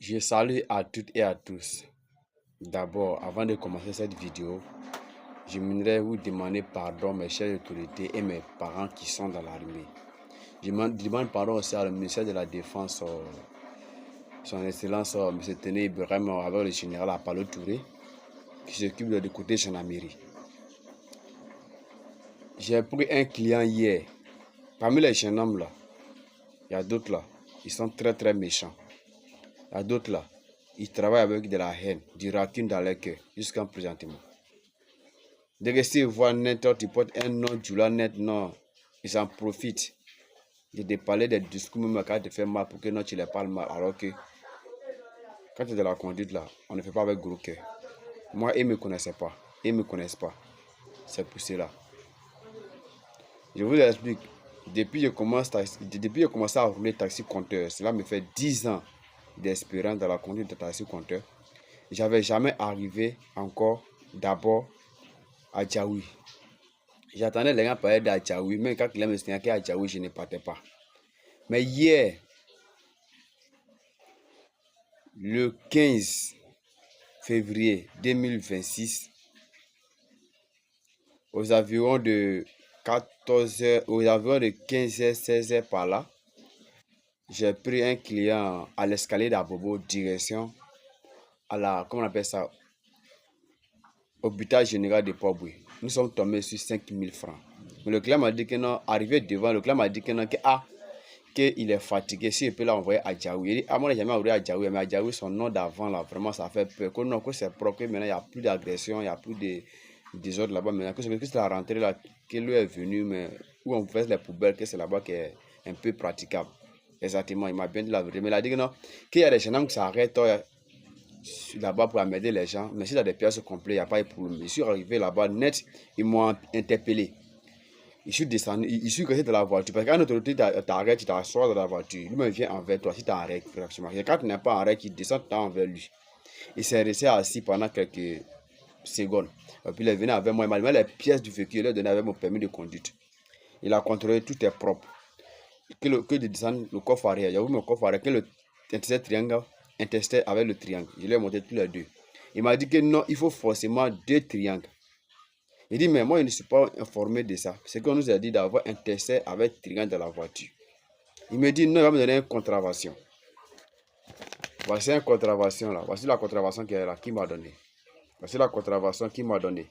Je salue à toutes et à tous. D'abord, avant de commencer cette vidéo, je voudrais vous demander pardon, mes chères autorités et mes parents qui sont dans l'armée. Je demande pardon aussi à le ministère de la Défense, son Excellence, M. Téné Ibrahim, avec le général Apollo Touré, qui s'occupe de côté gendarmerie. J'ai pris un client hier. Parmi les jeunes hommes là, il y a d'autres là, ils sont très méchants. Il y a d'autres là, ils travaillent avec de la haine, du rancune dans leur cœur, jusqu'à présentement. Dès que s'ils voient net, tu portes un nom, tu l'as net, non, ils en profitent de te parler des discours, même quand tu fais mal, pour que non, tu les parles mal. Alors que, quand tu es dans la conduite là, on ne fait pas avec gros cœur. Moi, ils ne me connaissaient pas, ils ne me connaissent pas. C'est pour cela. Je vous explique. Depuis que j'ai commencé à rouler taxi compteur, cela me fait 10 ans d'expérience dans la conduite de taxi compteur. J'avais jamais arrivé encore d'abord à Djaoui. J'attendais les gens parler d'Adjaoui, même quand il me signalé qu'à Djaoui, je ne partais pas. Mais hier, le 15 février 2026, aux environs de 14h, aux environs de 15h, 16h par là, j'ai pris un client à l'escalier d'Abobo, direction à la, comment on appelle ça, hôpital général de Port-Boué. Nous sommes tombés sur 5 000 francs. Mais le client m'a dit que non, arrivé devant, le client m'a dit que non, qu'il est fatigué, si je peux l'envoyer à Djaoui. Il dit, moi, je n'ai jamais envoyé à Djaoui, mais à Djaoui, son nom d'avant, là, vraiment, ça fait peur. Que non, que c'est propre, que maintenant, il n'y a plus d'agression, il n'y a plus de désordre là-bas. Maintenant, que c'est la rentrée là, que lui est venu, mais où on fait les poubelles, que c'est là-bas qui est un peu praticable. Exactement, il m'a bien dit la vérité. Mais il a dit que non, qu'il y a des gens qui s'arrêtent là-bas pour amener les gens. Mais s'il y a des pièces complètes, il n'y a pas de problème. Je suis arrivé là-bas net, ils m'ont interpellé. Je suis descendu, je suis resté dans la voiture. Parce qu'un autorité t'arrête, tu t'assois dans la voiture. Lui-même vient envers toi si tu es en règle. Quand tu n'es pas en règle, il descend envers lui. Il s'est resté assis pendant quelques secondes. Et puis il est venu avec moi. Il m'a donné les pièces du véhicule. Il a donné avec mon permis de conduite. Il a contrôlé, tout est propre. Que de descendre le coffre arrière. J'ai vu mon coffre arrière. Que le triangle intersecte avec le triangle. Je lui ai montré tous les deux. Il m'a dit que non, il faut forcément 2 triangles. Il dit, mais moi, je ne suis pas informé de ça. C'est qu'on nous a dit d'avoir un test avec triangle dans la voiture. Il me dit, non, il va me donner une contravention. Voici une contravention là. Voici la contravention qui est là, qui m'a donné. Voici la contravention qu'il m'a donné.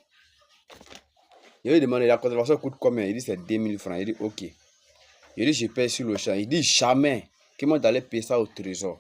Je lui ai demandé, la contravention coûte combien? Il dit, c'est 2000 francs. Il dit, ok. Il dit, je paye sur le champ. Il dit, jamais. Comment d'aller payer ça au trésor?